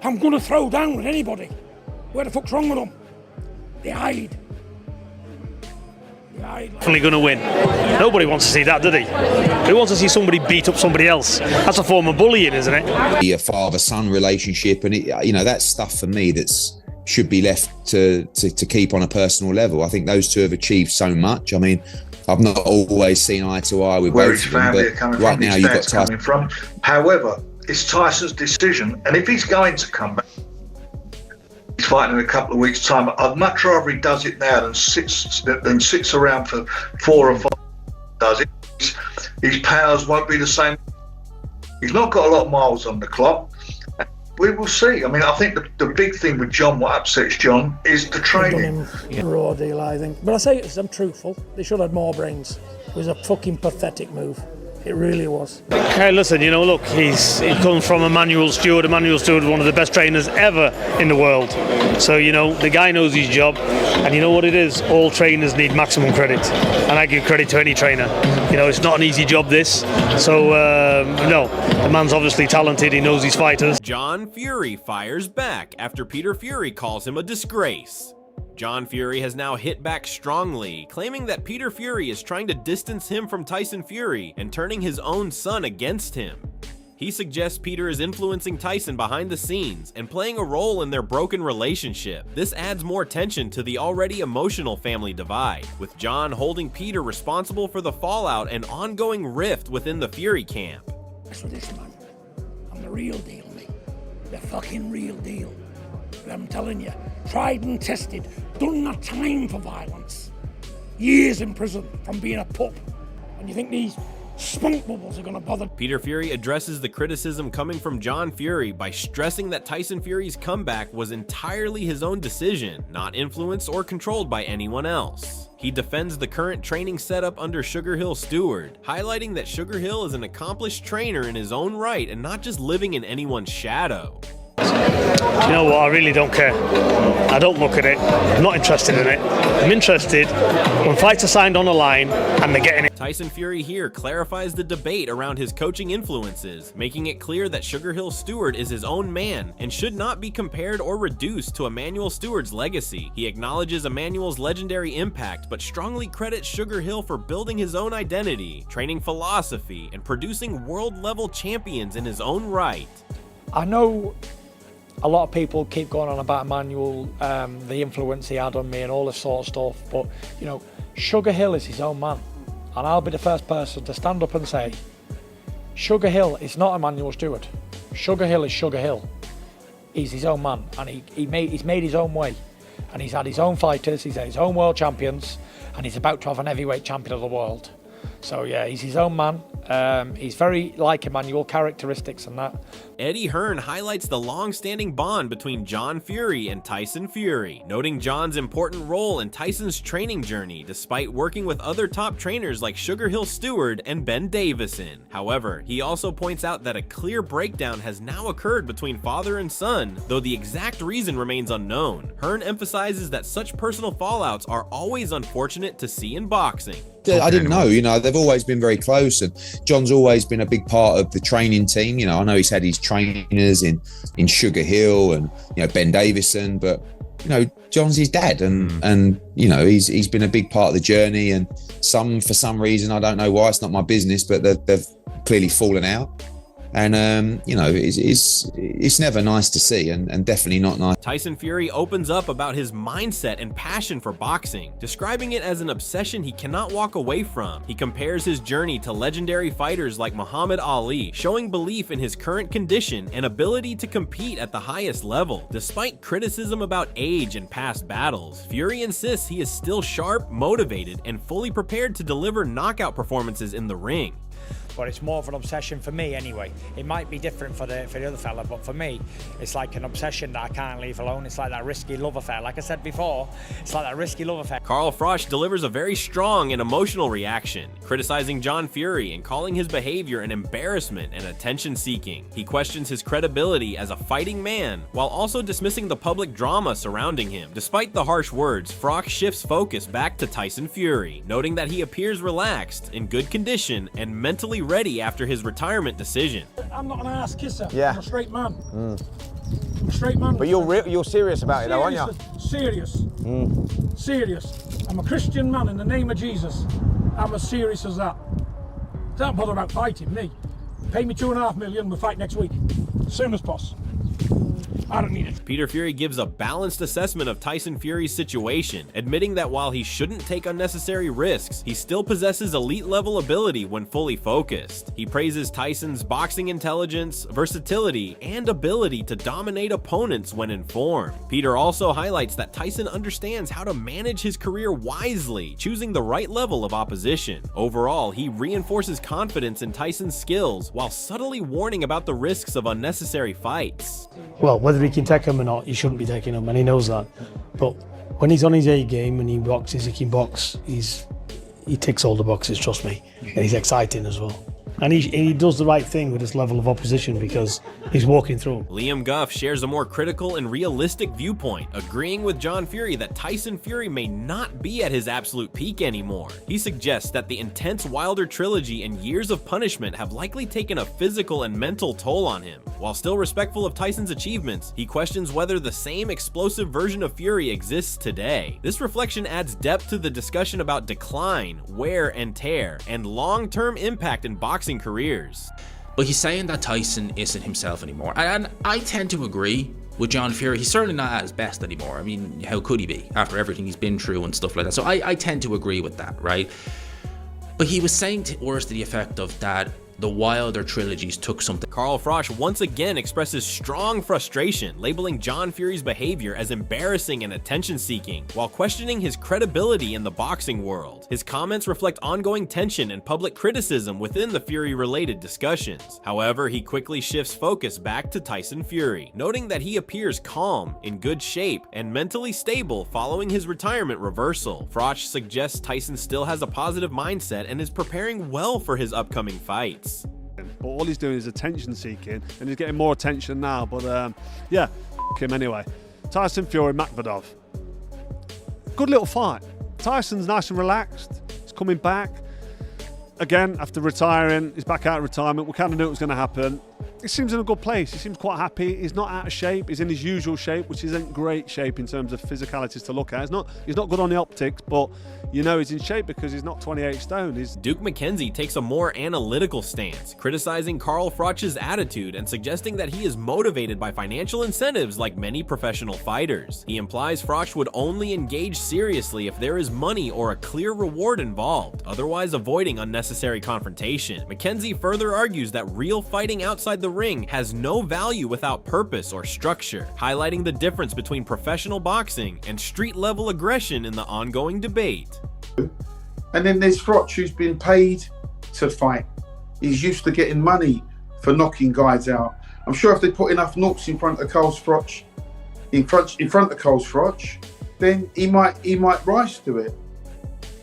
I'm going to throw down with anybody. Where the fuck's wrong with them? They hide. Definitely going to win. Nobody wants to see that, do they? Who wants to see somebody beat up somebody else? That's a form of bullying, isn't it? A father-son relationship, and that's stuff for me that's should be left to keep on a personal level. I think those two have achieved so much. I mean, I've not always seen eye to eye with where both his of them, family but are coming right from, now his you've got dad's coming from. However, it's Tyson's decision, and if he's going to come back, he's fighting in a couple of weeks' time. I'd much rather he does it now than sits around for 4 or 5. Does it? His powers won't be the same. He's not got a lot of miles on the clock. We will see. I mean, I think the big thing with John, what upsets John, is the training. Raw deal, I think. But I say it, I'm truthful. They should have had more brains. It was a fucking pathetic move. It really was. Hey, listen, look, he comes from Emmanuel Stewart. Emmanuel Stewart is one of the best trainers ever in the world. So, the guy knows his job. And you know what it is? All trainers need maximum credit. And I give credit to any trainer. It's not an easy job, this. So, no, the man's obviously talented. He knows his fighters. John Fury fires back after Peter Fury calls him a disgrace. John Fury has now hit back strongly, claiming that Peter Fury is trying to distance him from Tyson Fury and turning his own son against him. He suggests Peter is influencing Tyson behind the scenes and playing a role in their broken relationship. This adds more tension to the already emotional family divide, with John holding Peter responsible for the fallout and ongoing rift within the Fury camp. That's what this man. I'm the real deal, mate. The fucking real deal. But I'm telling you, tried and tested, done that time for violence. Years in prison from being a pup. And you think these spunk bubbles are going to bother? Peter Fury addresses the criticism coming from John Fury by stressing that Tyson Fury's comeback was entirely his own decision, not influenced or controlled by anyone else. He defends the current training setup under Sugar Hill Stewart, highlighting that Sugar Hill is an accomplished trainer in his own right and not just living in anyone's shadow. You know what? I really don't care. I don't look at it. I'm not interested in it. I'm interested when fights are signed on a line and they're getting it. Tyson Fury here clarifies the debate around his coaching influences, making it clear that Sugar Hill Stewart is his own man and should not be compared or reduced to Emmanuel Stewart's legacy. He acknowledges Emmanuel's legendary impact, but strongly credits Sugar Hill for building his own identity, training philosophy, and producing world-level champions in his own right. I know a lot of people keep going on about Emmanuel, the influence he had on me and all this sort of stuff, but Sugar Hill is his own man, and I'll be the first person to stand up and say Sugar Hill is not Emmanuel Stewart. Sugar Hill is Sugar Hill. He's his own man, and he's made his own way, and he's had his own fighters, he's had his own world champions, and he's about to have an heavyweight champion of the world. So yeah, he's his own man. He's very like Emmanuel, characteristics and that. Eddie Hearn highlights the long-standing bond between John Fury and Tyson Fury, noting John's important role in Tyson's training journey despite working with other top trainers like Sugar Hill Stewart and Ben Davison. However, he also points out that a clear breakdown has now occurred between father and son, though the exact reason remains unknown. Hearn emphasizes that such personal fallouts are always unfortunate to see in boxing. I didn't know, they've always been very close, and John's always been a big part of the training team. I know he's had his trainers in Sugar Hill and Ben Davison, but John's his dad, and he's been a big part of the journey. And for some reason, I don't know why, it's not my business, but they've clearly fallen out. And it's never nice to see, and definitely not nice. Tyson Fury opens up about his mindset and passion for boxing, describing it as an obsession he cannot walk away from. He compares his journey to legendary fighters like Muhammad Ali, showing belief in his current condition and ability to compete at the highest level. Despite criticism about age and past battles, Fury insists he is still sharp, motivated, and fully prepared to deliver knockout performances in the ring. But it's more of an obsession for me anyway. It might be different for the other fella, but for me, it's like an obsession that I can't leave alone. It's like that risky love affair. Like I said before, it's like that risky love affair. Carl Frosch delivers a very strong and emotional reaction, criticizing John Fury and calling his behavior an embarrassment and attention-seeking. He questions his credibility as a fighting man, while also dismissing the public drama surrounding him. Despite the harsh words, Frosch shifts focus back to Tyson Fury, noting that he appears relaxed, in good condition, and mentally ready after his retirement decision. I'm not an ass kisser. Yeah. I'm a straight man. I'm a straight man. But you're serious about it though, aren't you? Serious. Serious. I'm a Christian man in the name of Jesus. I'm as serious as that. Don't bother about fighting me. Pay me $2.5 million, we'll fight next week. As soon as possible. I don't need it. Peter Fury gives a balanced assessment of Tyson Fury's situation, admitting that while he shouldn't take unnecessary risks, he still possesses elite-level ability when fully focused. He praises Tyson's boxing intelligence, versatility, and ability to dominate opponents when in form. Peter also highlights that Tyson understands how to manage his career wisely, choosing the right level of opposition. Overall, he reinforces confidence in Tyson's skills while subtly warning about the risks of unnecessary fights. Well, whether he can take him or not, he shouldn't be taking him, and he knows that. But when he's on his A game and he boxes, he can box. He ticks all the boxes, trust me, and he's exciting as well. And he does the right thing with this level of opposition because he's walking through. Liam Gough shares a more critical and realistic viewpoint, agreeing with John Fury that Tyson Fury may not be at his absolute peak anymore. He suggests that the intense Wilder trilogy and years of punishment have likely taken a physical and mental toll on him. While still respectful of Tyson's achievements, he questions whether the same explosive version of Fury exists today. This reflection adds depth to the discussion about decline, wear and tear, and long-term impact in boxing careers. But he's saying that Tyson isn't himself anymore, and I tend to agree with John Fury. He's certainly not at his best anymore. I mean, how could he be after everything he's been through and stuff like that? So I tend to agree with that, right? But he was saying words to the effect of that the Wilder trilogies took something. Carl Froch once again expresses strong frustration, labeling John Fury's behavior as embarrassing and attention-seeking, while questioning his credibility in the boxing world. His comments reflect ongoing tension and public criticism within the Fury-related discussions. However, he quickly shifts focus back to Tyson Fury, noting that he appears calm, in good shape, and mentally stable following his retirement reversal. Froch suggests Tyson still has a positive mindset and is preparing well for his upcoming fights. But all he's doing is attention seeking, and he's getting more attention now. But yeah, him anyway. Tyson Fury, Makmadov. Good little fight. Tyson's nice and relaxed. He's coming back. Again, after retiring, he's back out of retirement. We kind of knew it was going to happen. He seems in a good place. He seems quite happy. He's not out of shape. He's in his usual shape, which isn't great shape in terms of physicalities to look at. He's not good on the optics, but you know he's in shape because he's not 28 stone. Duke McKenzie takes a more analytical stance, criticizing Carl Froch's attitude and suggesting that he is motivated by financial incentives like many professional fighters. He implies Froch would only engage seriously if there is money or a clear reward involved, otherwise avoiding unnecessary confrontation. McKenzie further argues that real fighting outside the ring has no value without purpose or structure, highlighting the difference between professional boxing and street-level aggression in the ongoing debate. And then there's Froch, who's been paid to fight. He's used to getting money for knocking guys out. I'm sure if they put enough knocks in front of Carl Froch, then he might rise to it.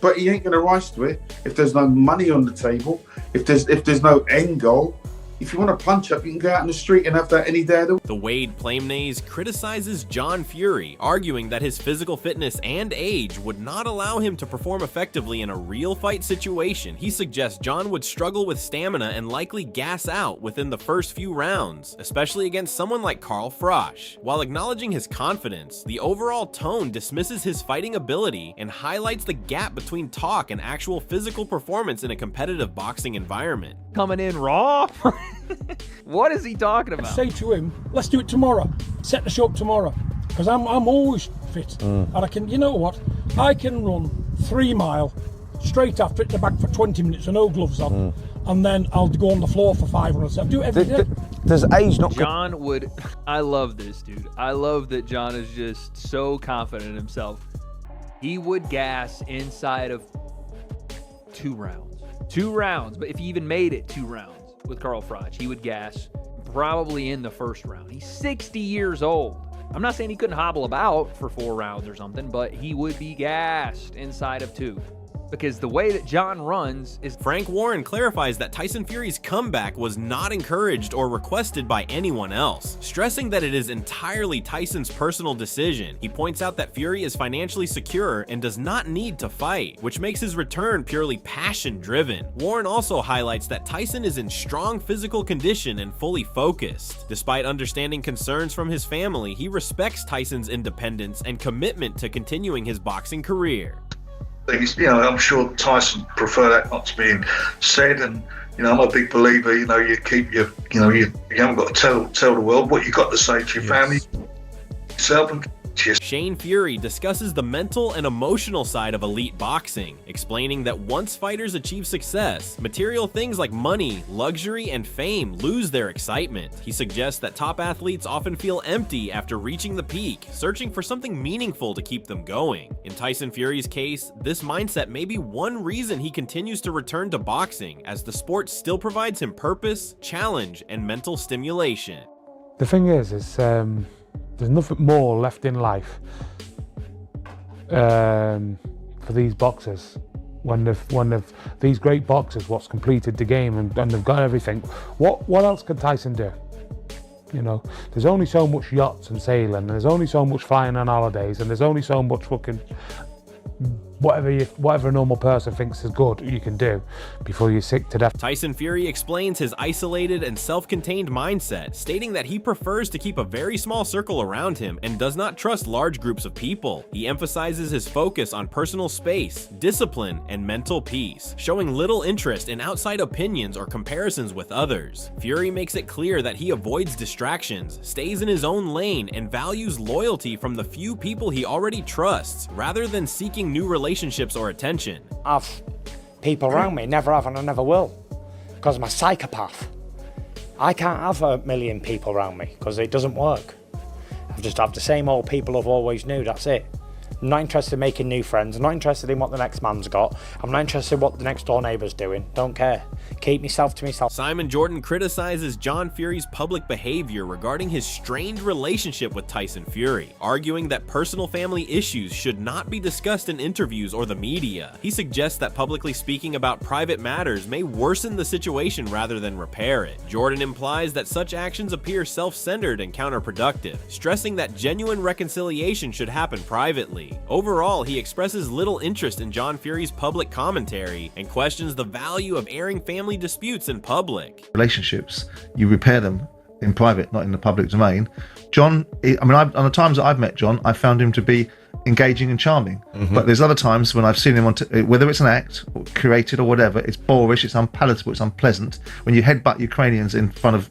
But he ain't going to rise to it if there's no money on the table, if there's no end goal. If you want to punch up, you can go out in the street and have that any day of the week. The Wade Plamnays criticizes John Fury, arguing that his physical fitness and age would not allow him to perform effectively in a real fight situation. He suggests John would struggle with stamina and likely gas out within the first few rounds, especially against someone like Carl Froch. While acknowledging his confidence, the overall tone dismisses his fighting ability and highlights the gap between talk and actual physical performance in a competitive boxing environment. Coming in raw? What is he talking about? Say to him, let's do it tomorrow. Set the show up tomorrow. Because I'm always fit. And I can, you know what? I can run 3 mile straight after it to back for 20 minutes with no gloves on. And then I'll go on the floor for 5 minutes. I'll do it every day. Does age not... John would... I love this, dude. I love that John is just so confident in himself. He would gas inside of 2 rounds. 2 rounds. But if he even made it 2 rounds with Carl Froch, he would gas probably in the first round. He's 60 years old. I'm not saying he couldn't hobble about for 4 rounds or something, but he would be gassed inside of 2. because the way that John runs is... Frank Warren clarifies that Tyson Fury's comeback was not encouraged or requested by anyone else, stressing that it is entirely Tyson's personal decision. He points out that Fury is financially secure and does not need to fight, which makes his return purely passion-driven. Warren also highlights that Tyson is in strong physical condition and fully focused. Despite understanding concerns from his family, he respects Tyson's independence and commitment to continuing his boxing career. I'm sure Tyson prefer that not to be said, and I'm a big believer. You keep you haven't got to tell the world what you got to say to your family, yourself, and Shane Fury discusses the mental and emotional side of elite boxing, explaining that once fighters achieve success, material things like money, luxury, and fame lose their excitement. He suggests that top athletes often feel empty after reaching the peak, searching for something meaningful to keep them going. In Tyson Fury's case, this mindset may be one reason he continues to return to boxing, as the sport still provides him purpose, challenge, and mental stimulation. The thing is there's nothing more left in life for these boxers. When these great boxers what's completed the game and they've got everything, what else can Tyson do? There's only so much yachts and sailing, and there's only so much flying on holidays, and there's only so much fucking whatever a normal person thinks is good you can do before you're sick to death. Tyson Fury explains his isolated and self-contained mindset, stating that he prefers to keep a very small circle around him and does not trust large groups of people. He emphasizes his focus on personal space, discipline, and mental peace, showing little interest in outside opinions or comparisons with others. Fury makes it clear that he avoids distractions, stays in his own lane, and values loyalty from the few people he already trusts, rather than seeking new relationships or attention. I've people around me, never have and I never will, because I'm a psychopath. I can't have 1 million people around me because it doesn't work. I've just have the same old people I've always knew, that's it. I'm not interested in making new friends, I'm not interested in what the next man's got, I'm not interested in what the next door neighbour's doing, don't care. Keep myself to myself. Simon Jordan criticizes John Fury's public behavior regarding his strained relationship with Tyson Fury, arguing that personal family issues should not be discussed in interviews or the media. He suggests that publicly speaking about private matters may worsen the situation rather than repair it. Jordan implies that such actions appear self-centered and counterproductive, stressing that genuine reconciliation should happen privately. Overall, he expresses little interest in John Fury's public commentary and questions the value of airing family disputes in public. Relationships, you repair them in private, not in the public domain. John, on the times that I've met John, I found him to be engaging and charming. But there's other times when I've seen him whether it's an act or created or whatever, it's boorish, it's unpalatable, it's unpleasant. When you headbutt Ukrainians in front of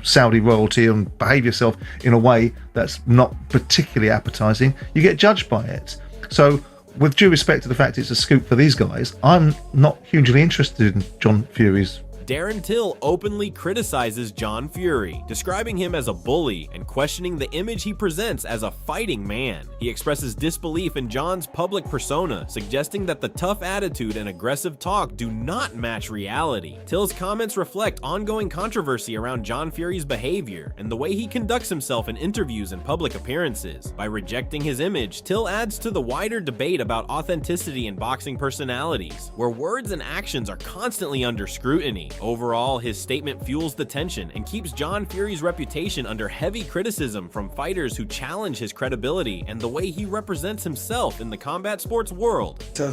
Saudi royalty and behave yourself in a way that's not particularly appetizing, you get judged by it. So with due respect to the fact it's a scoop for these guys, I'm not hugely interested in John Fury's. Darren Till openly criticizes John Fury, describing him as a bully and questioning the image he presents as a fighting man. He expresses disbelief in John's public persona, suggesting that the tough attitude and aggressive talk do not match reality. Till's comments reflect ongoing controversy around John Fury's behavior and the way he conducts himself in interviews and public appearances. By rejecting his image, Till adds to the wider debate about authenticity in boxing personalities, where words and actions are constantly under scrutiny. Overall, his statement fuels the tension and keeps John Fury's reputation under heavy criticism from fighters who challenge his credibility and the way he represents himself in the combat sports world. I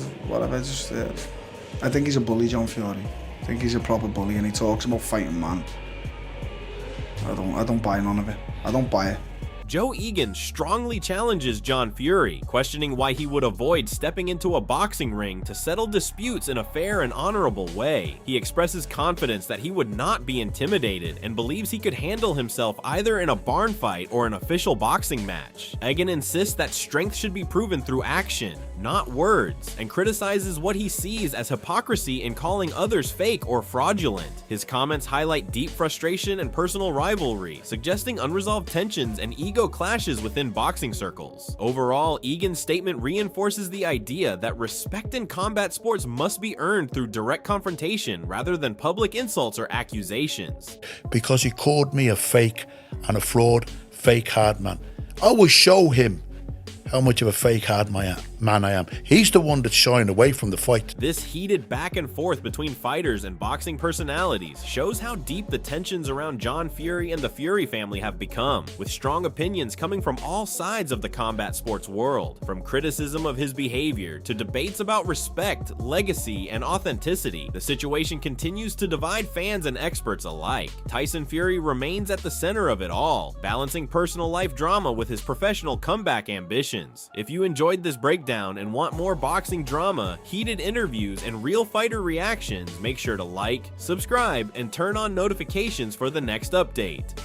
think he's a bully, John Fury. I think he's a proper bully, and he talks about fighting man. I don't buy none of it. I don't buy it. Joe Egan strongly challenges John Fury, questioning why he would avoid stepping into a boxing ring to settle disputes in a fair and honorable way. He expresses confidence that he would not be intimidated and believes he could handle himself either in a barn fight or an official boxing match. Egan insists that strength should be proven through action, not words, and criticizes what he sees as hypocrisy in calling others fake or fraudulent. His comments highlight deep frustration and personal rivalry, suggesting unresolved tensions and ego clashes within boxing circles. Overall, Egan's statement reinforces the idea that respect in combat sports must be earned through direct confrontation rather than public insults or accusations. Because he called me a fake and a fraud, fake hard man. I will show him how much of a fake hard man I am. man I am. He's the one that's shying away from the fight. This heated back and forth between fighters and boxing personalities shows how deep the tensions around John Fury and the Fury family have become, with strong opinions coming from all sides of the combat sports world. From criticism of his behavior to debates about respect, legacy, and authenticity, the situation continues to divide fans and experts alike. Tyson Fury remains at the center of it all, balancing personal life drama with his professional comeback ambitions. If you enjoyed this breakdown and want more boxing drama, heated interviews, and real fighter reactions, make sure to like, subscribe, and turn on notifications for the next update.